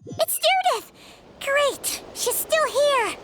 It's Judith! Great! She's still here!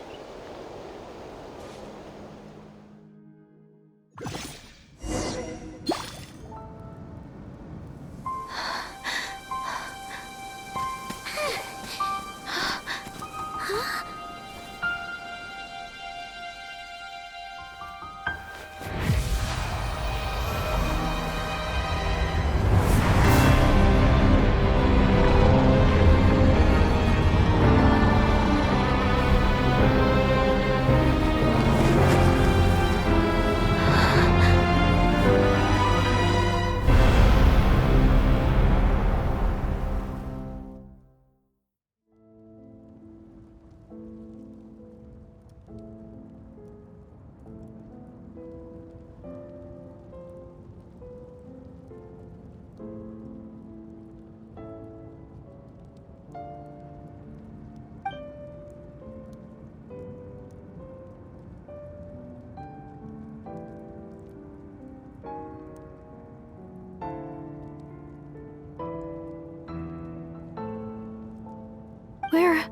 We're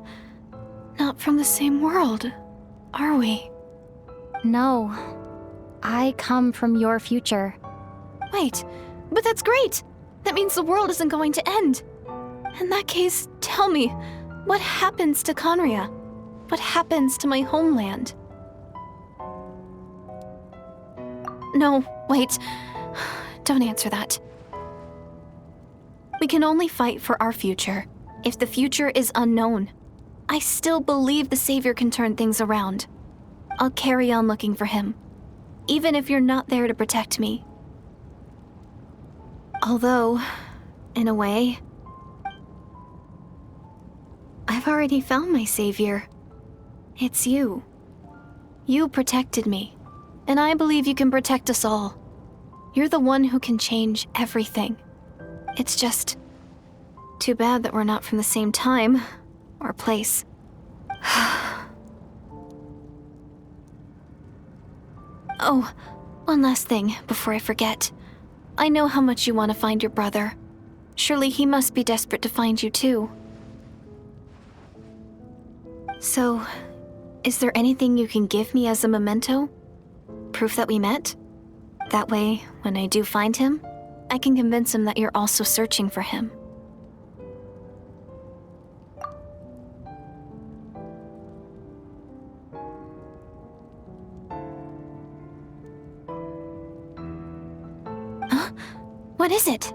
not from the same world, are we? No. I come from your future. Wait, but that's great! That means the world isn't going to end. In that case, tell me, what happens to Conria? What happens to my homeland? No, wait. Don't answer that. We can only fight for our future. If the future is unknown, I still believe the Savior can turn things around. I'll carry on looking for him, even if you're not there to protect me. Although, in a way, I've already found my Savior. It's you. You protected me, and I believe you can protect us all. You're the one who can change everything. It's just too bad that we're not from the same time or place. Oh, one last thing before I forget. I know how much you want to find your brother. Surely he must be desperate to find you too. So, is there anything you can give me as a memento? Proof that we met? That way, when I do find him, I can convince him that you're also searching for him. Huh? What is it?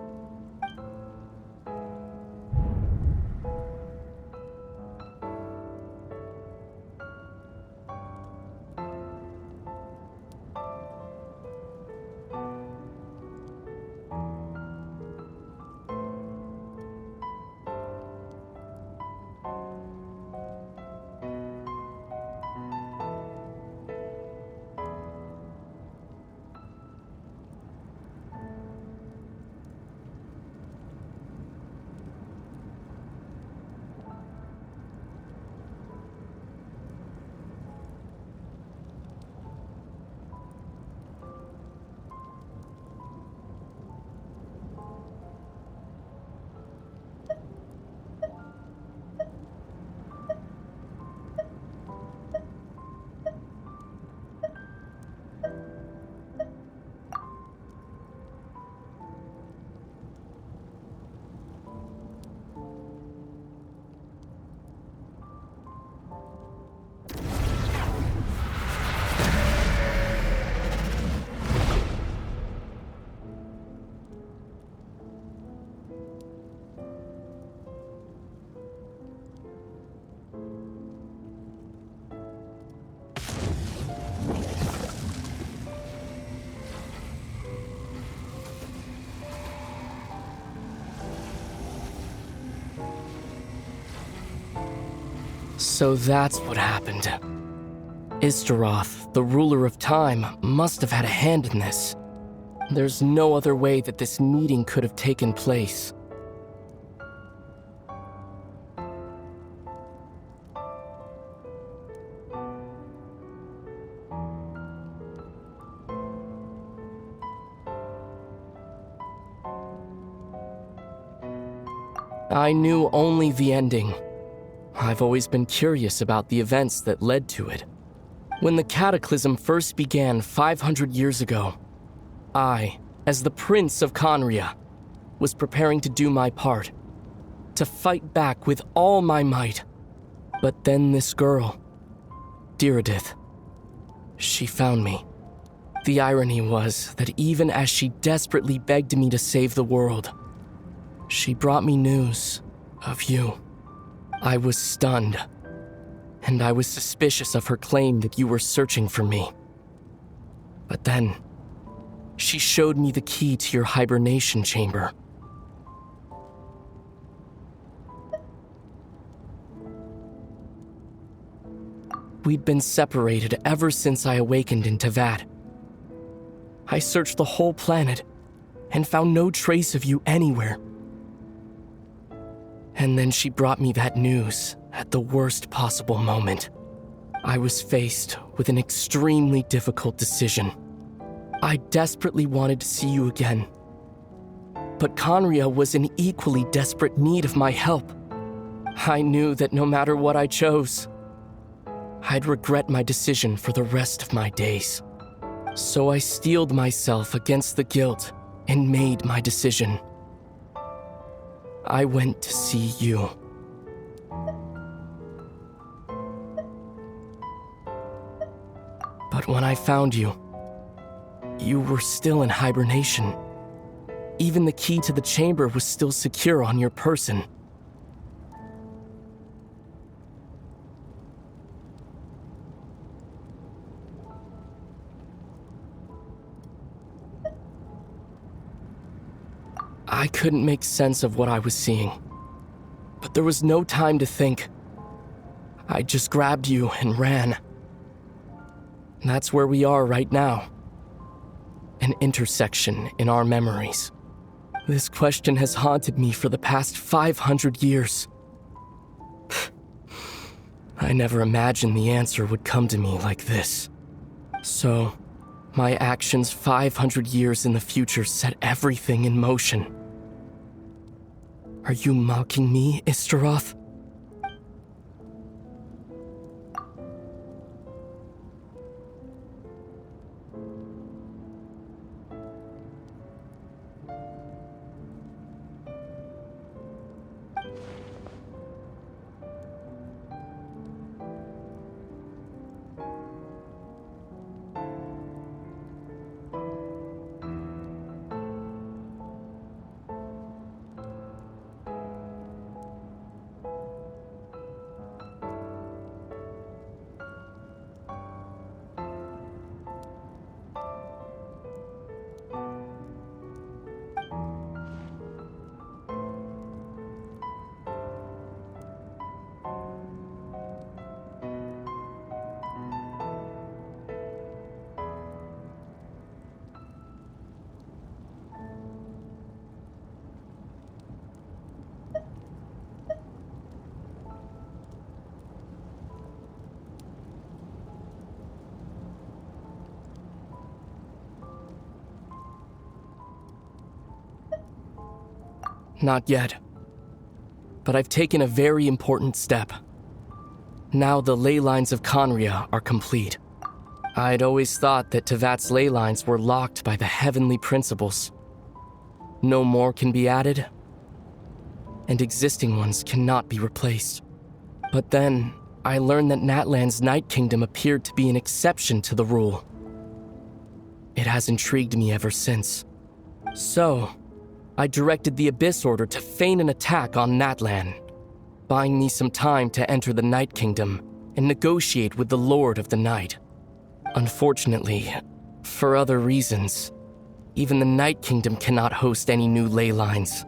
So that's what happened. Istaroth, the ruler of time, must have had a hand in this. There's no other way that this meeting could have taken place. I knew only the ending. I've always been curious about the events that led to it. When the cataclysm first began 500 years ago, I, as the Prince of Conria, was preparing to do my part, to fight back with all my might. But then this girl, Diridith, she found me. The irony was that even as she desperately begged me to save the world, she brought me news of you. I was stunned, and I was suspicious of her claim that you were searching for me. But then, she showed me the key to your hibernation chamber. We'd been separated ever since I awakened in Teyvat. I searched the whole planet and found no trace of you anywhere. And then she brought me that news at the worst possible moment. I was faced with an extremely difficult decision. I desperately wanted to see you again, but Conria was in equally desperate need of my help. I knew that no matter what I chose, I'd regret my decision for the rest of my days. So I steeled myself against the guilt and made my decision. I went to see you. But when I found you, you were still in hibernation. Even the key to the chamber was still secure on your person. I couldn't make sense of what I was seeing, but there was no time to think. I just grabbed you and ran. And that's where we are right now. An intersection in our memories. This question has haunted me for the past 500 years. I never imagined the answer would come to me like this. So, my actions 500 years in the future set everything in motion. Are you mocking me, Istaroth? Not yet. But I've taken a very important step. Now the ley lines of Conria are complete. I'd always thought that Teyvat's ley lines were locked by the heavenly principles. No more can be added, and existing ones cannot be replaced. But then, I learned that Natlan's Night Kingdom appeared to be an exception to the rule. It has intrigued me ever since. So, I directed the Abyss Order to feign an attack on Natlan, buying me some time to enter the Night Kingdom and negotiate with the Lord of the Night. Unfortunately, for other reasons, even the Night Kingdom cannot host any new ley lines.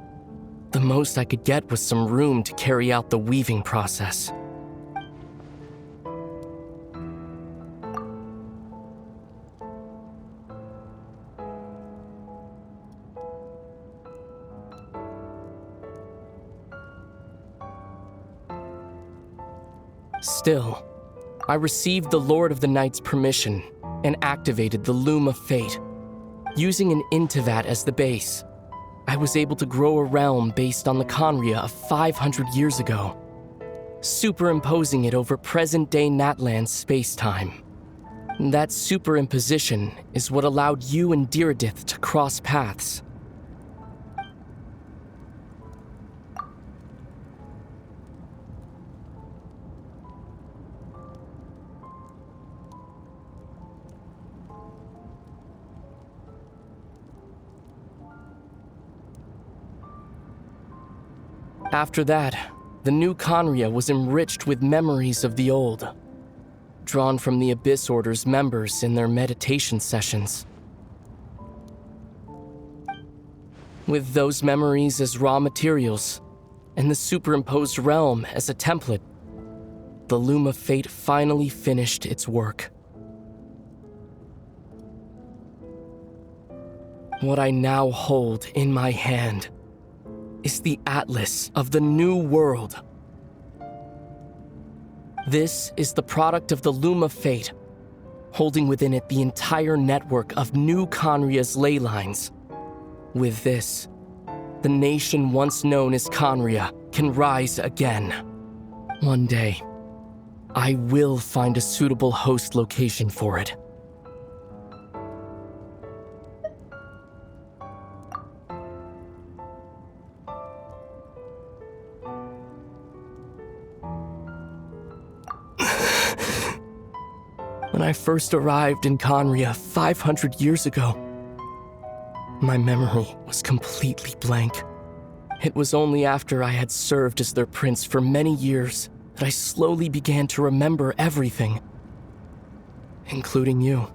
The most I could get was some room to carry out the weaving process. Still, I received the Lord of the Night's permission and activated the Loom of Fate. Using an Intivat as the base, I was able to grow a realm based on the Conria of 500 years ago. superimposing it over present-day Natlan's space-time. That superimposition is what allowed you and Diridith to cross paths. After that, the new Conria was enriched with memories of the old, drawn from the Abyss Order's members in their meditation sessions. With those memories as raw materials, and the superimposed realm as a template, the Loom of Fate finally finished its work. What I now hold in my hand is the Atlas of the New World. This is the product of the Loom of Fate, holding within it the entire network of new Conria's ley lines. With this, the nation once known as Conria can rise again. One day, I will find a suitable host location for it. When I first arrived in Conria 500 years ago, my memory was completely blank. It was only after I had served as their prince for many years that I slowly began to remember everything, including you.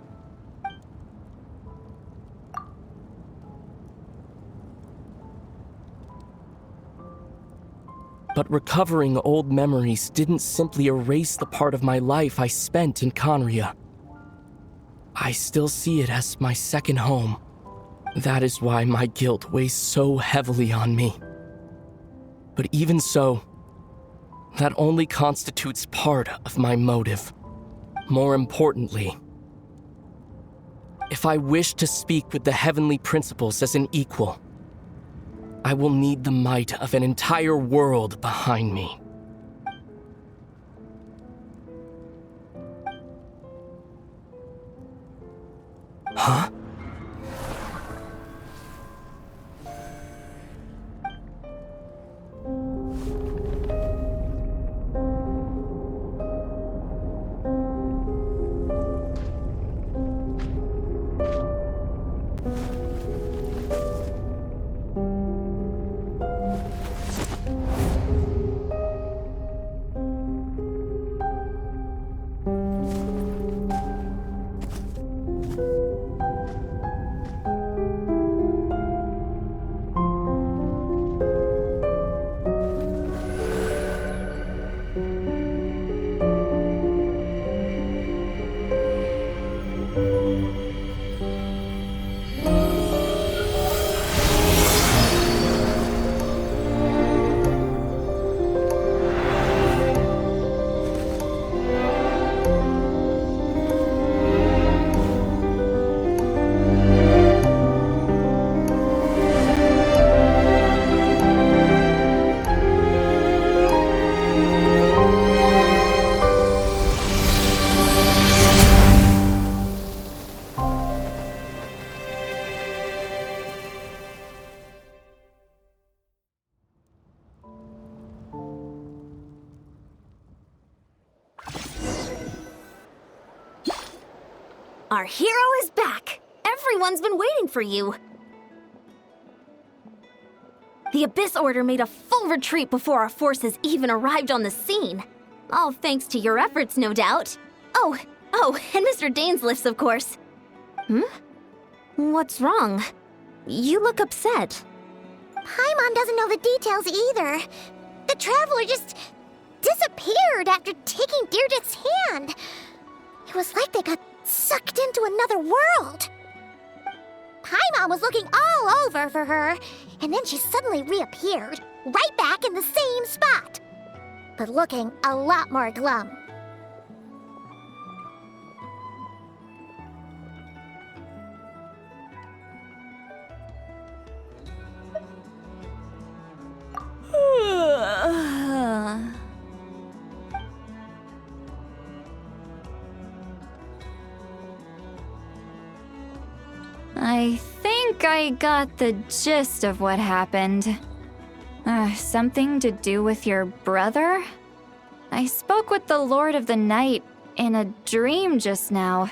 But recovering old memories didn't simply erase the part of my life I spent in Conria. I still see it as my second home. That is why my guilt weighs so heavily on me. But even so, that only constitutes part of my motive. More importantly, if I wish to speak with the heavenly principles as an equal, I will need the might of an entire world behind me. Huh? Our hero is back! Everyone's been waiting for you! The Abyss Order made a full retreat before our forces even arrived on the scene. All thanks to your efforts, no doubt. Oh, and Mr. Daneslifts, of course. What's wrong? You look upset. Paimon doesn't know the details either. The Traveler just disappeared after taking Deirdre's hand. It was like they got sucked into another world. Paimon was looking all over for her, and then she suddenly reappeared, right back in the same spot, but looking a lot more glum. think I got the gist of what happened. Something to do with your brother? I spoke with the Lord of the Night in a dream just now,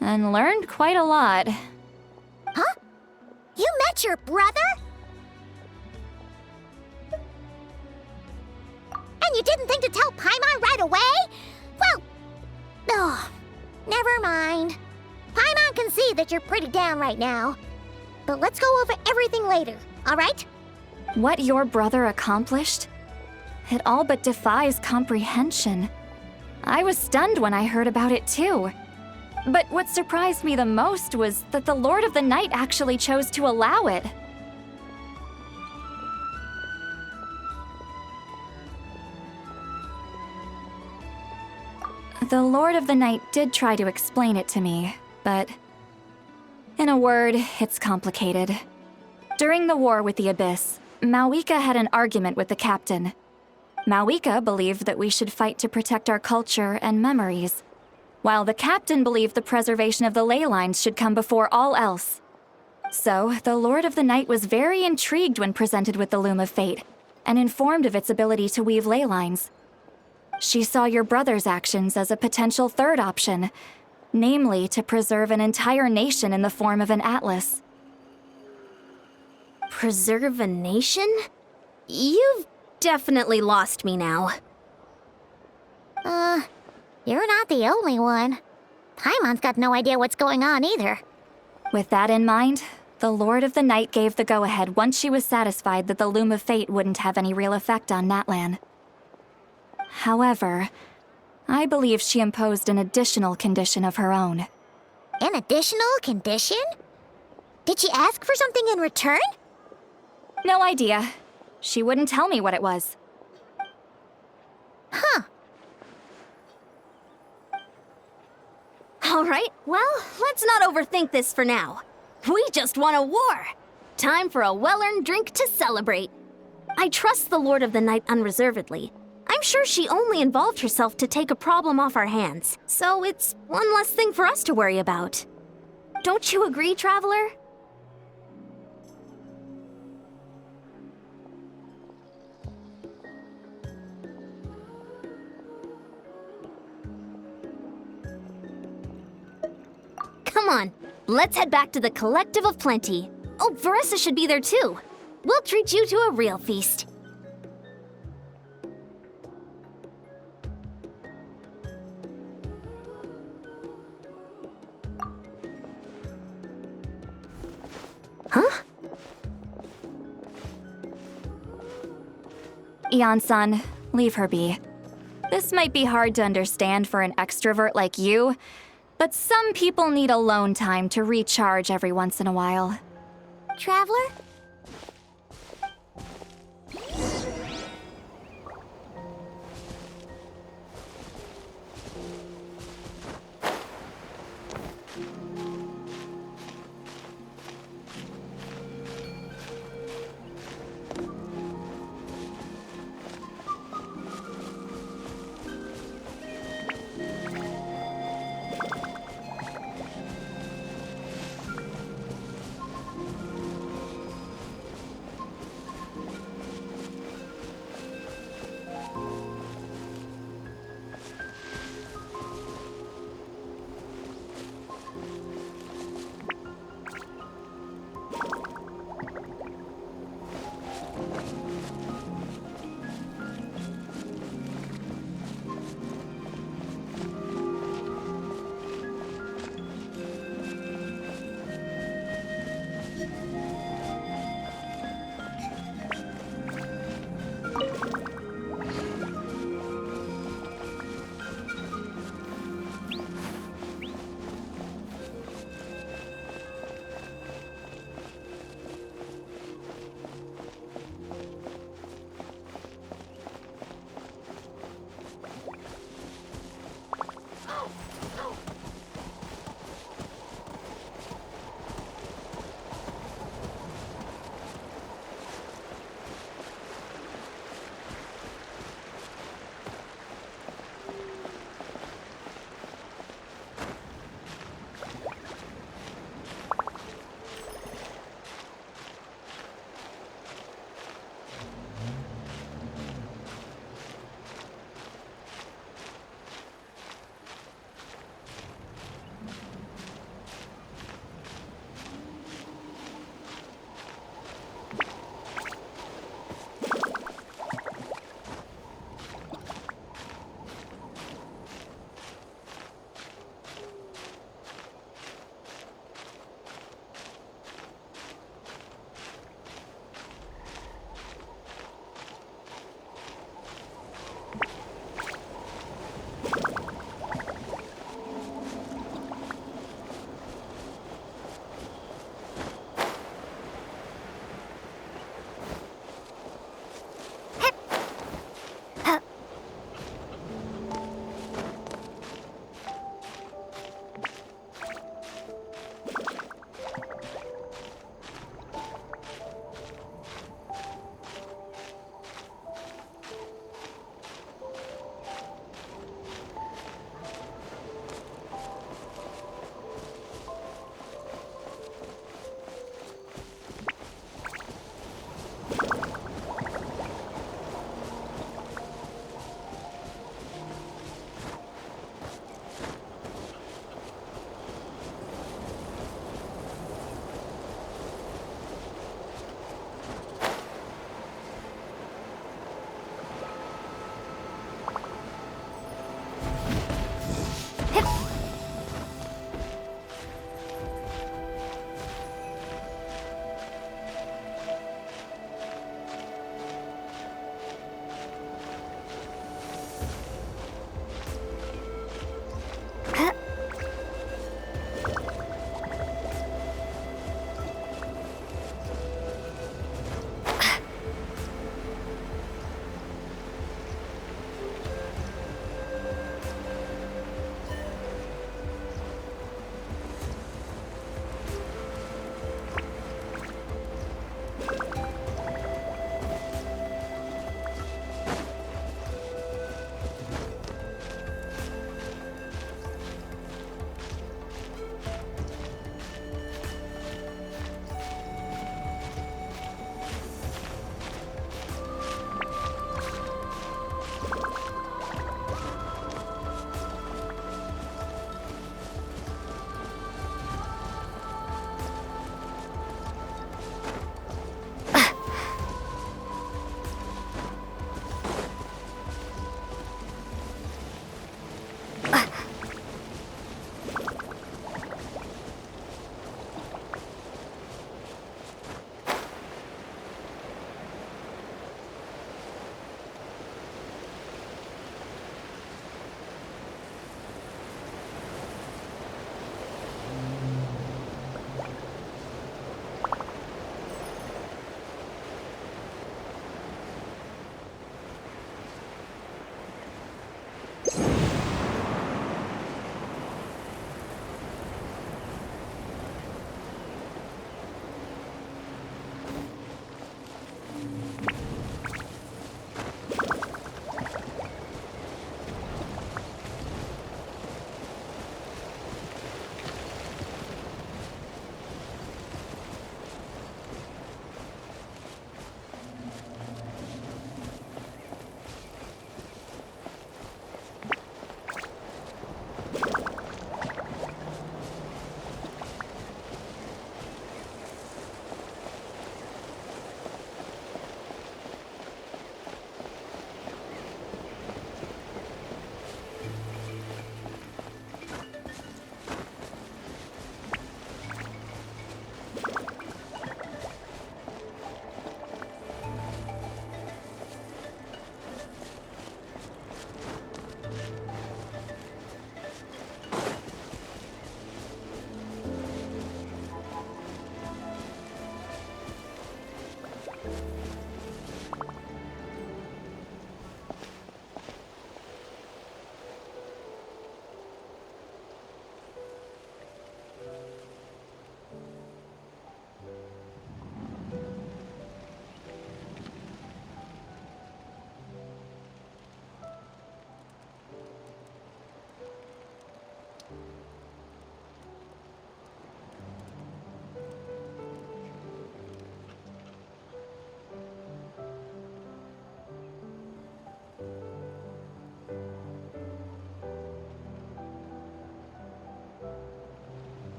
and learned quite a lot. Huh? You met your brother? And you didn't think to tell Paimon right away? Well, oh, never mind. Paimon can see that you're pretty down right now. But let's go over everything later, alright? What your brother accomplished? It all but defies comprehension. I was stunned when I heard about it too. But what surprised me the most was that the Lord of the Night actually chose to allow it. The Lord of the Night did try to explain it to me, but in a word, it's complicated. During the war with the Abyss, Mawika had an argument with the captain. Mawika believed that we should fight to protect our culture and memories, while the captain believed the preservation of the ley lines should come before all else. So, the Lord of the Night was very intrigued when presented with the Loom of Fate, and informed of its ability to weave ley lines. She saw your brother's actions as a potential third option, namely to preserve an entire nation in the form of an atlas. Preserve a nation? You've definitely lost me now. You're not the only one. Paimon's got no idea what's going on either. With that in mind, the Lord of the Night gave the go-ahead once she was satisfied that the Loom of Fate wouldn't have any real effect on Natlan. However, I believe she imposed an additional condition of her own. An additional condition? Did she ask for something in return? No idea. She wouldn't tell me what it was. Huh. All right, well, let's not overthink this for now. We just won a war. Time for a well-earned drink to celebrate. I trust the Lord of the Night unreservedly. I'm sure she only involved herself to take a problem off our hands, so it's one less thing for us to worry about. Don't you agree, Traveler? Come on, let's head back to the Collective of Plenty. Oh, Veressa should be there too. We'll treat you to a real feast. Huh? Ian-san, leave her be. This might be hard to understand for an extrovert like you, but some people need alone time to recharge every once in a while. Traveler?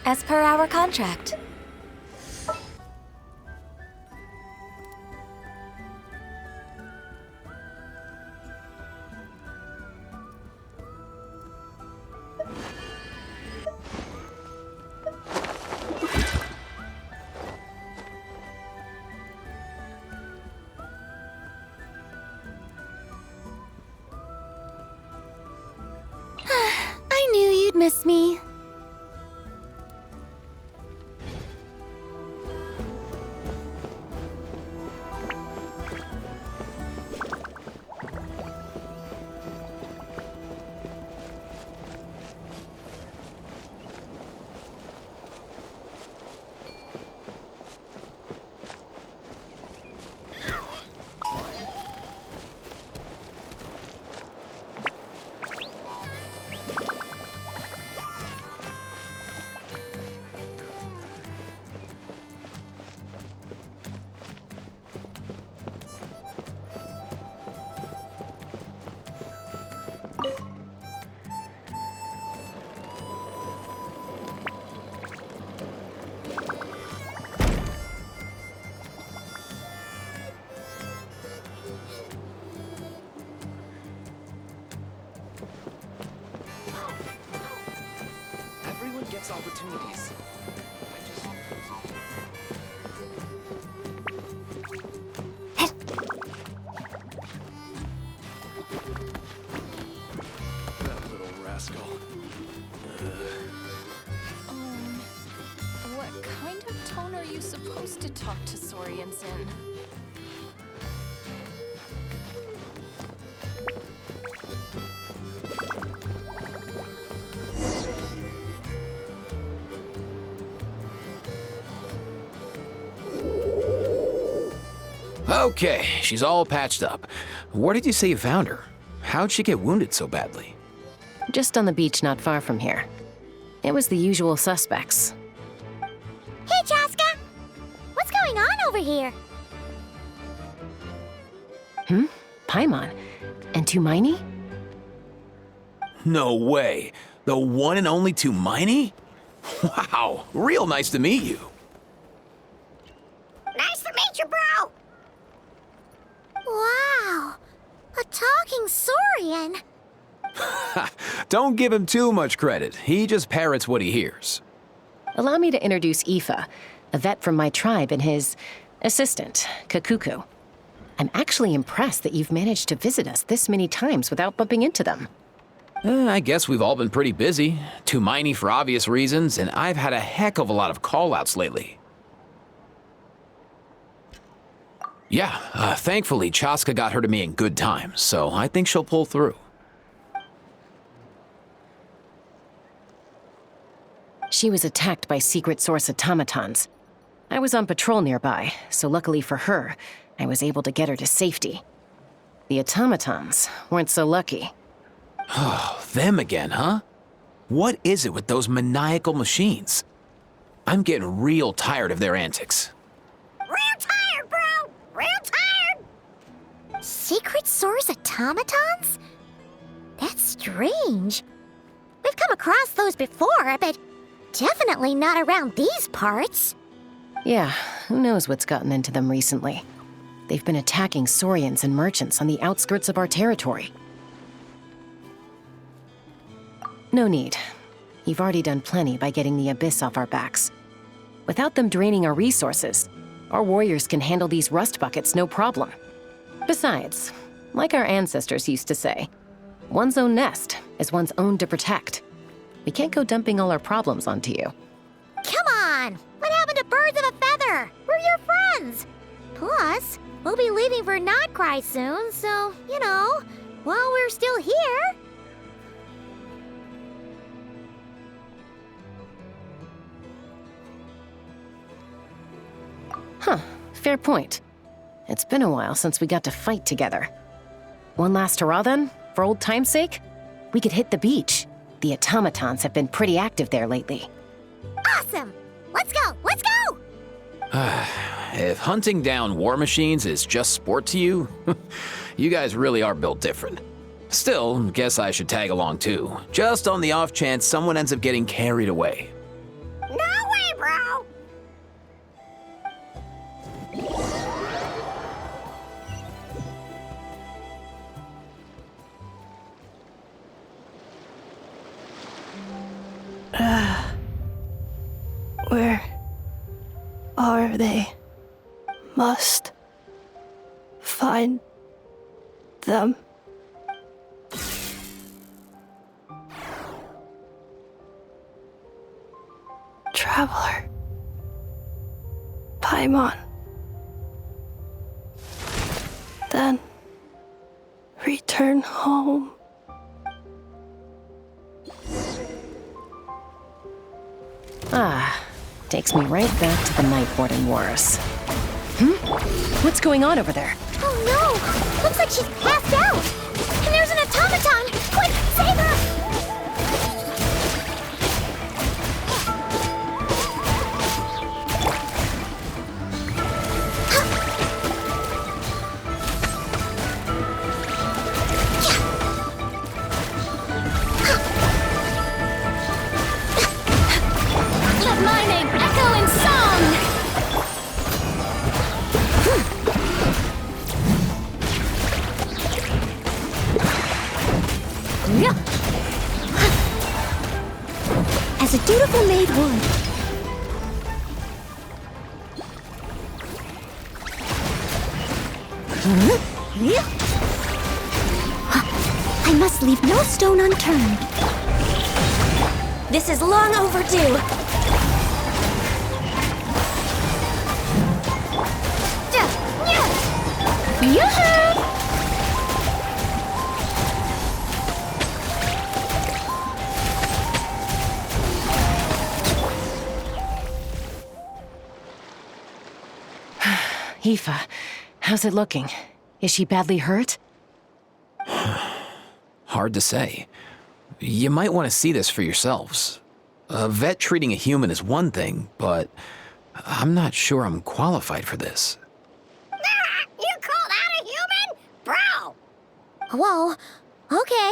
As per our contract. I knew you'd miss me. Everyone gets opportunities. That little rascal. What kind of tone are you supposed to talk to Saurians in? Okay, she's all patched up. Where did you say you found her? How'd she get wounded so badly? Just on the beach not far from here. It was the usual suspects. Hey, Chaska! What's going on over here? Paimon. And Tumaini? No way. The one and only Tumaini? Wow, real nice to meet you. Nice to meet you, bro! Wow, a talking saurian. Don't give him too much credit. He just parrots what he hears. Allow me to introduce Aoife, a vet from my tribe and his assistant, Kakuku. I'm actually impressed that you've managed to visit us this many times without bumping into them. I guess we've all been pretty busy. Tumaini for obvious reasons, and I've had a heck of a lot of call-outs lately. Yeah, thankfully Chaska got her to me in good time, so I think she'll pull through. She was attacked by secret source automatons. I was on patrol nearby, so luckily for her, I was able to get her to safety. The automatons weren't so lucky. Oh, them again, huh? What is it with those maniacal machines? I'm getting real tired of their antics. Real tired, bro! Real tired! Secret source automatons? That's strange. We've come across those before, but definitely not around these parts. Yeah, who knows what's gotten into them recently. They've been attacking Saurians and merchants on the outskirts of our territory. No need. You've already done plenty by getting the Abyss off our backs. Without them draining our resources, our warriors can handle these rust buckets no problem. Besides, like our ancestors used to say, one's own nest is one's own to protect. We can't go dumping all our problems onto you. Come on! What happened to birds of a feather? We're your friends! Plus, we'll be leaving for Notcry soon, so, you know, while we're still here... Huh, fair point. It's been a while since we got to fight together. One last hurrah then, for old time's sake? We could hit the beach. The automatons have been pretty active there lately. Awesome! Let's go! Let's go! If hunting down war machines is just sport to you, you guys really are built different. Still, guess I should tag along too, just on the off chance someone ends up getting carried away. No way, bro! Where are they? Must find them. Traveler. Paimon. Then return home. Ah, takes me right back to the Night Warden Wars. What's going on over there? Oh no! Looks like she's passed out! And there's an automaton! Quick, save her! Let my name echo in song! As a dutiful maid would. I must leave no stone unturned. This is long overdue. Yoo-hoo! Aoife, how's it looking? Is she badly hurt? Hard to say. You might want to see this for yourselves. A vet treating a human is one thing, but I'm not sure I'm qualified for this. You call that a human? Bro! Whoa, okay.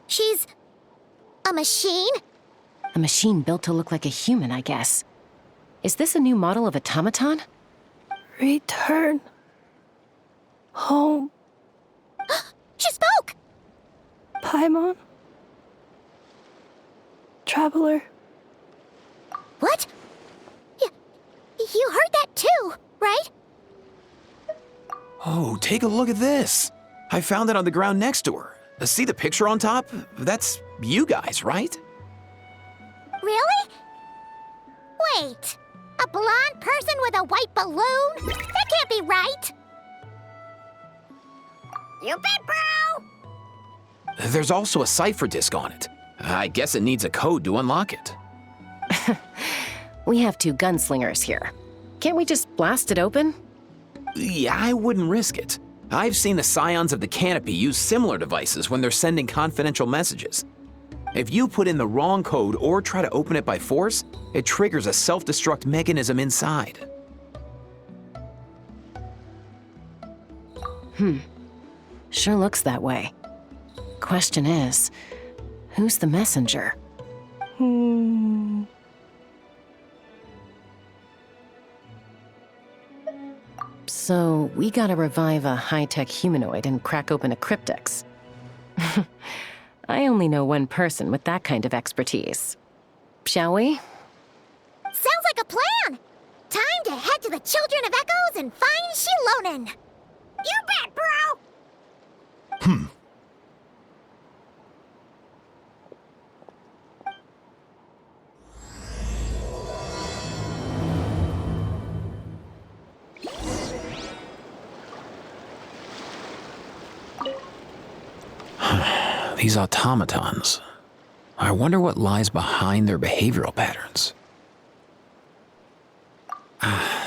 She's... a machine? A machine built to look like a human, I guess. Is this a new model of automaton? Return home. She spoke! Paimon. Traveler. What? You heard that too, right? Oh, take a look at this. I found it on the ground next to her. See the picture on top? That's you guys, right? Really? Wait, a blonde person with a white balloon? That can't be right. You bet, bro! There's also a cipher disk on it. I guess it needs a code to unlock it. We have two gunslingers here. Can't we just blast it open? Yeah, I wouldn't risk it. I've seen the Scions of the Canopy use similar devices when they're sending confidential messages. If you put in the wrong code or try to open it by force, it triggers a self-destruct mechanism inside. Sure looks that way. Question is, who's the messenger? So, we gotta revive a high-tech humanoid and crack open a cryptex. I only know one person with that kind of expertise. Shall we? Sounds like a plan! Time to head to the Children of Echoes and find Shilonen! You bet, bro! These automatons. I wonder what lies behind their behavioral patterns.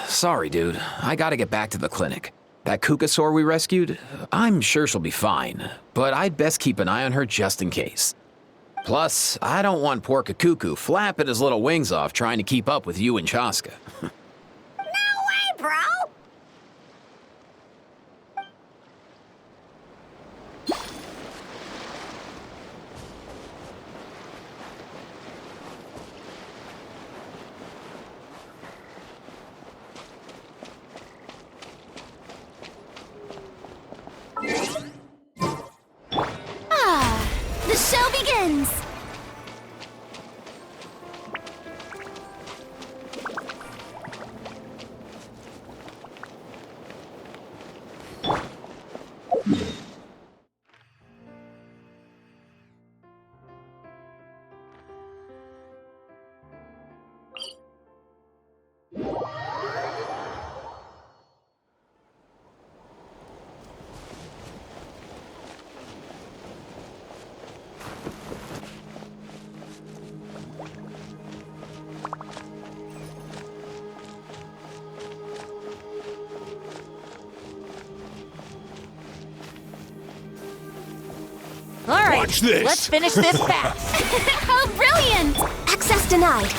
Sorry, dude. I gotta get back to the clinic. That Kukasaur we rescued, I'm sure she'll be fine, but I'd best keep an eye on her just in case. Plus, I don't want poor Kakuku flapping his little wings off trying to keep up with you and Chaska. No way, bro! The show begins! All right, Watch this. let's finish this fast. Oh, brilliant! Access denied.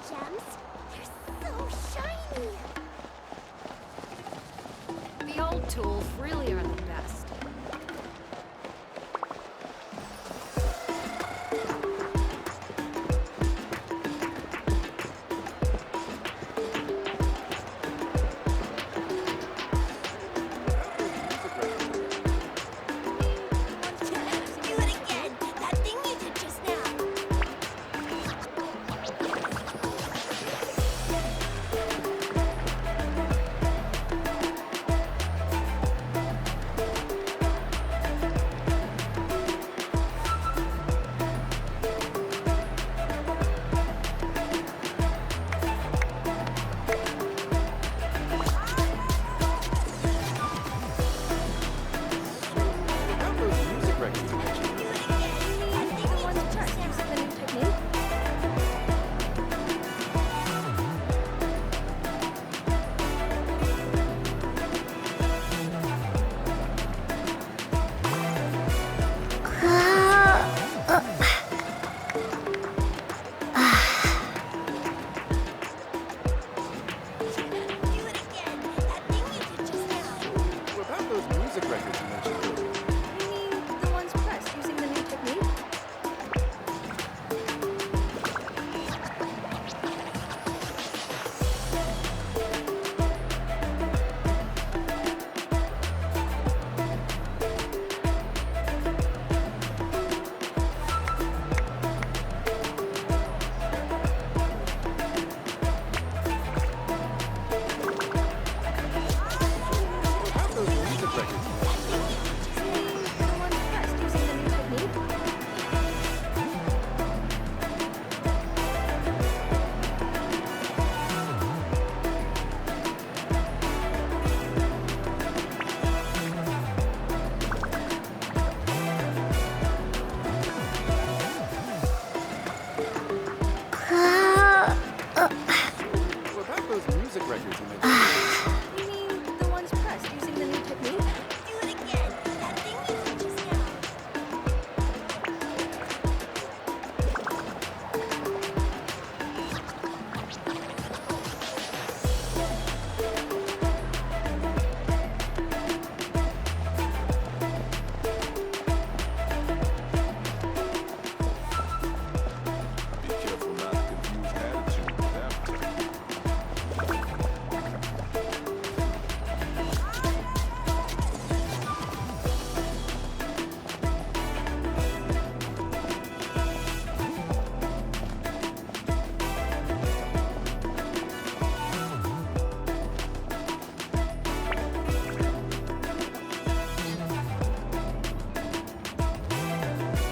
Gems? They're so shiny! The old tools really are the best. Do it again. That thing you did just now.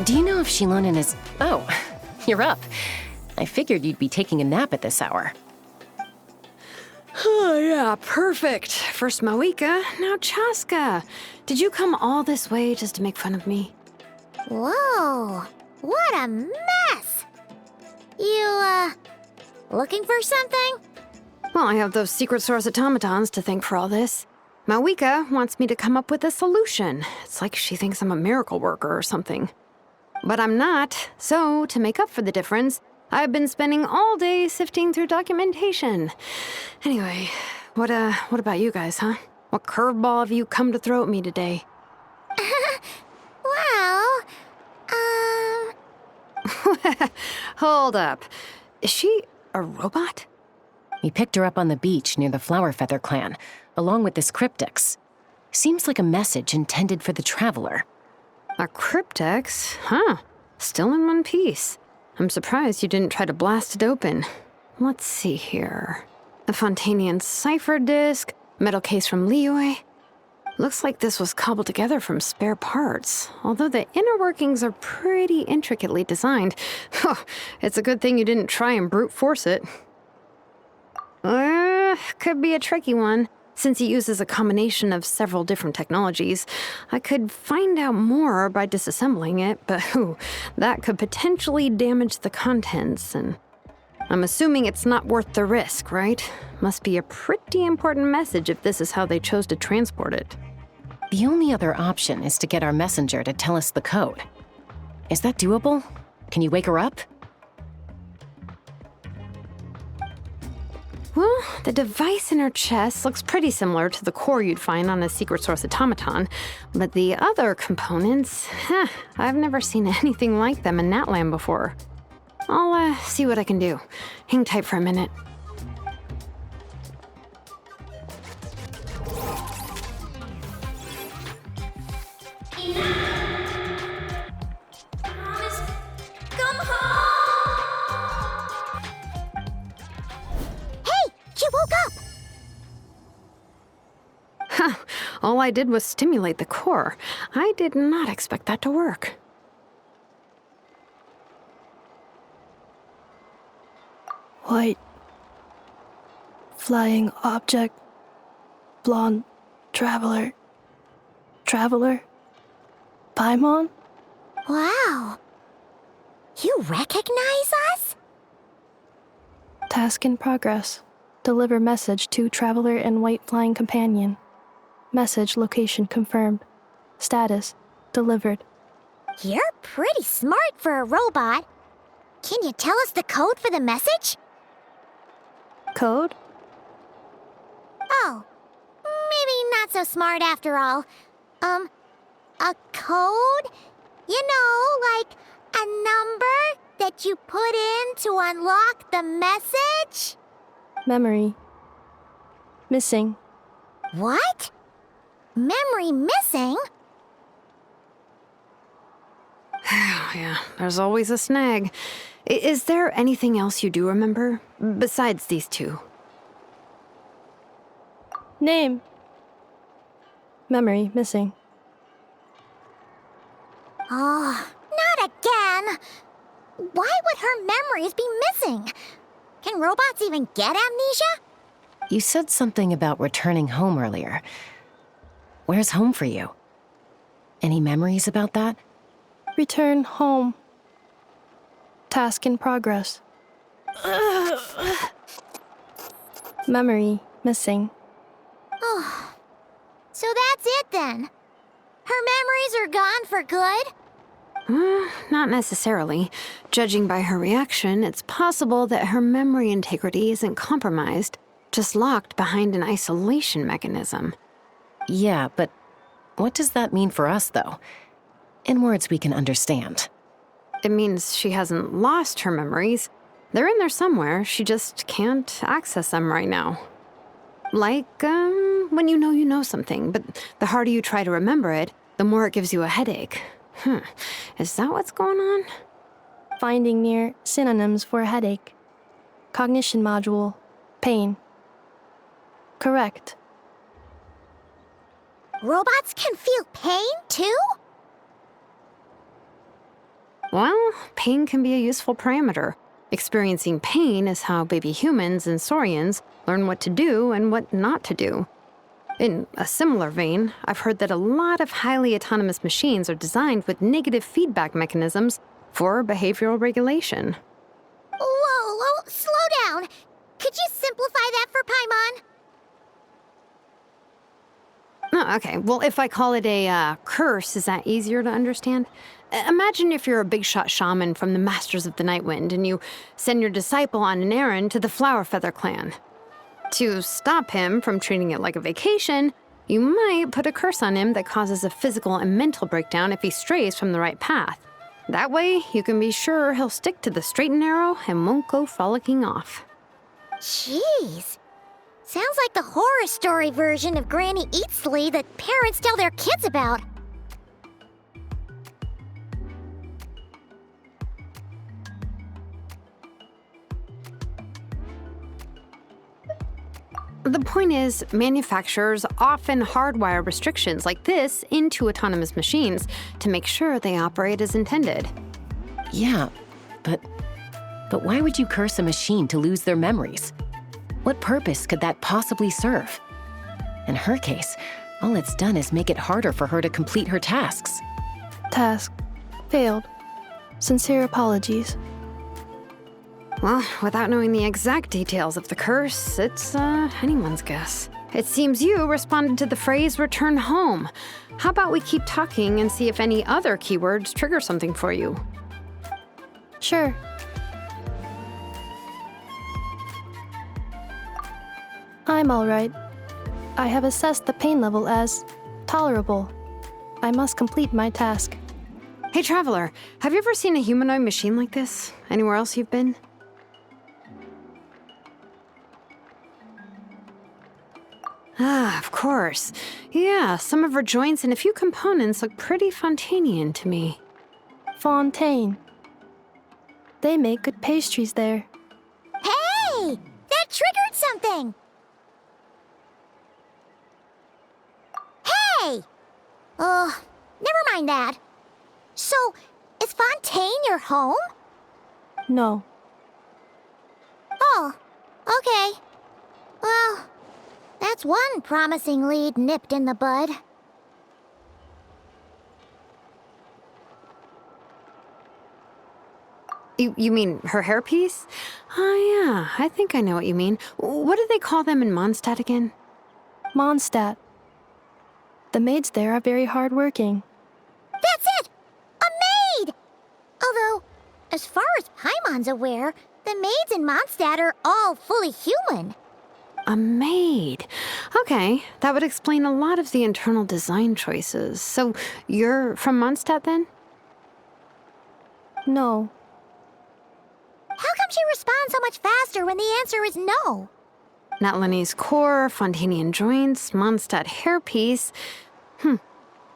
Do you know if Shilonen is... Oh, you're up. I figured you'd be taking a nap at this hour. Oh, yeah, perfect. First Mawika, now Chaska. Did you come all this way just to make fun of me? Whoa, what a mess! You, looking for something? Well, I have those secret source automatons to thank for all this. Mawika wants me to come up with a solution. It's like she thinks I'm a miracle worker or something. But I'm not, so to make up for the difference, I've been spending all day sifting through documentation. Anyway, what about you guys, huh? What curveball have you come to throw at me today? Well, Hold up. Is she a robot? We picked her up on the beach near the Flower Feather clan, along with this cryptex. Seems like a message intended for the Traveler. A cryptex? Huh. Still in one piece. I'm surprised you didn't try to blast it open. Let's see here. A Fontanian cipher disk, metal case from Liyue. Looks like this was cobbled together from spare parts, although the inner workings are pretty intricately designed. It's a good thing you didn't try and brute force it. Could be a tricky one. Since it uses a combination of several different technologies, I could find out more by disassembling it, but that could potentially damage the contents, and I'm assuming it's not worth the risk, right? Must be a pretty important message if this is how they chose to transport it. The only other option is to get our messenger to tell us the code. Is that doable? Can you wake her up? Well, the device in her chest looks pretty similar to the core you'd find on a secret source automaton, but the other components, I've never seen anything like them in Natlan before. I'll see what I can do. Hang tight for a minute. Come home! Hey, she woke up! All I did was stimulate the core. I did not expect that to work. White. Flying object. Blonde. Traveler. Traveler. Paimon? Wow. You recognize us? Task in progress. Deliver message to Traveler and White Flying Companion. Message location confirmed. Status delivered. You're pretty smart for a robot. Can you tell us the code for the message? Code? Oh, maybe not so smart after all. A code? You know, like a number that you put in to unlock the message? Memory. Missing. What? Memory missing? Yeah, there's always a snag. Is there anything else you do remember, besides these two? Name. Memory missing. Oh, not again! Why would her memories be missing? Can robots even get amnesia? You said something about returning home earlier. Where's home for you? Any memories about that? Return home. Task in progress. Memory missing. Oh, so that's it then. Her memories are gone for good? Not necessarily. Judging by her reaction, it's possible that her memory integrity isn't compromised, just locked behind an isolation mechanism. Yeah, but what does that mean for us, though? In words we can understand. It means she hasn't lost her memories. They're in there somewhere, she just can't access them right now. Like, when you know something, but the harder you try to remember it, the more it gives you a headache. Is that what's going on? Finding near synonyms for headache. Cognition module. Pain. Correct. Robots can feel pain, too? Well, pain can be a useful parameter. Experiencing pain is how baby humans and saurians learn what to do and what not to do. In a similar vein, I've heard that a lot of highly autonomous machines are designed with negative feedback mechanisms for behavioral regulation. Whoa, slow down. Could you simplify that for Paimon? Oh, okay, well, if I call it a curse, is that easier to understand? Imagine if you're a big shot shaman from the Masters of the Nightwind and you send your disciple on an errand to the Flowerfeather clan. To stop him from treating it like a vacation, you might put a curse on him that causes a physical and mental breakdown if he strays from the right path. That way, you can be sure he'll stick to the straight and narrow and won't go frolicking off. Jeez. Sounds like the horror story version of Granny Eatsley that parents tell their kids about. The point is, manufacturers often hardwire restrictions like this into autonomous machines to make sure they operate as intended. Yeah, but why would you curse a machine to lose their memories? What purpose could that possibly serve? In her case, all it's done is make it harder for her to complete her tasks. Task failed. Sincere apologies. Well, without knowing the exact details of the curse, it's anyone's guess. It seems you responded to the phrase return home. How about we keep talking and see if any other keywords trigger something for you? Sure. I'm alright. I have assessed the pain level as tolerable. I must complete my task. Hey, Traveler, have you ever seen a humanoid machine like this? Anywhere else you've been? Ah, of course. Yeah, some of her joints and a few components look pretty Fontanian to me. Fontaine. They make good pastries there. Hey! That triggered something! Hey! Oh, never mind that. So, is Fontaine your home? No. Oh, okay. Well, that's one promising lead nipped in the bud. You mean her hairpiece? Oh, yeah, I think I know what you mean. What do they call them in Mondstadt again? Mondstadt. The maids there are very hardworking. That's it! A maid! Although, as far as Paimon's aware, the maids in Mondstadt are all fully human. A maid. Okay, that would explain a lot of the internal design choices. So, you're from Mondstadt then? No. How come she responds so much faster when the answer is no? Natlanese core, Fontanian joints, Mondstadt hairpiece.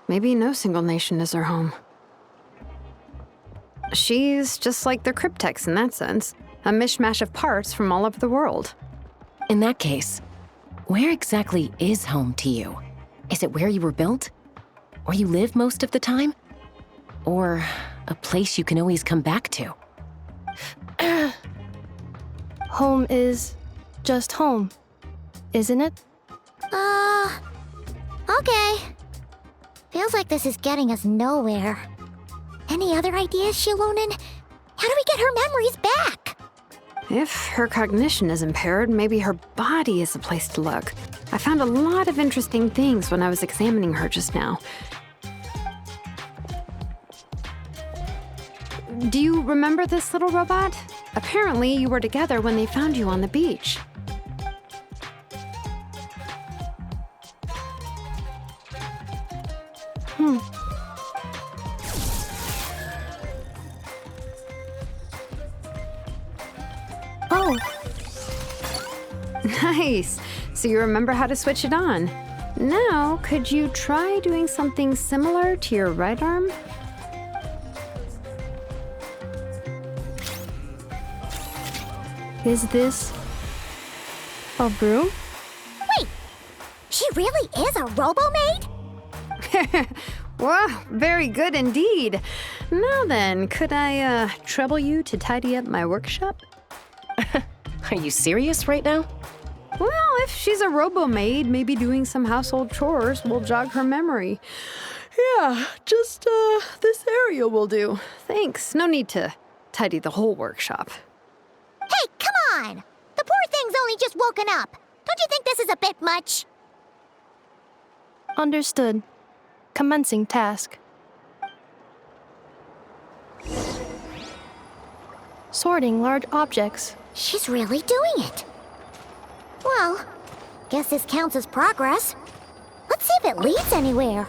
Maybe no single nation is her home. She's just like the Cryptex in that sense. A mishmash of parts from all over the world. In that case, where exactly is home to you? Is it where you were built? Where you live most of the time? Or a place you can always come back to? Home is just home, isn't it? Okay. Feels like this is getting us nowhere. Any other ideas, Shilonen? How do we get her memories back? If her cognition is impaired, maybe her body is a place to look. I found a lot of interesting things when I was examining her just now. Do you remember this little robot? Apparently, you were together when they found you on the beach. Oh, Nice. So you remember how to switch it on. Now, could you try doing something similar to your right arm? is this a broom? Wait, she really is a robo-maid? Wow, very good indeed. Now then, could I trouble you to tidy up my workshop? Are you serious right now? Well, if she's a robo-maid, maybe doing some household chores will jog her memory. Yeah, just this area will do. Thanks. No need to tidy the whole workshop. Hey, come on! The poor thing's only just woken up. Don't you think this is a bit much? Understood. Commencing task. Sorting large objects. She's really doing it. Well, guess this counts as progress. Let's see if it leads anywhere.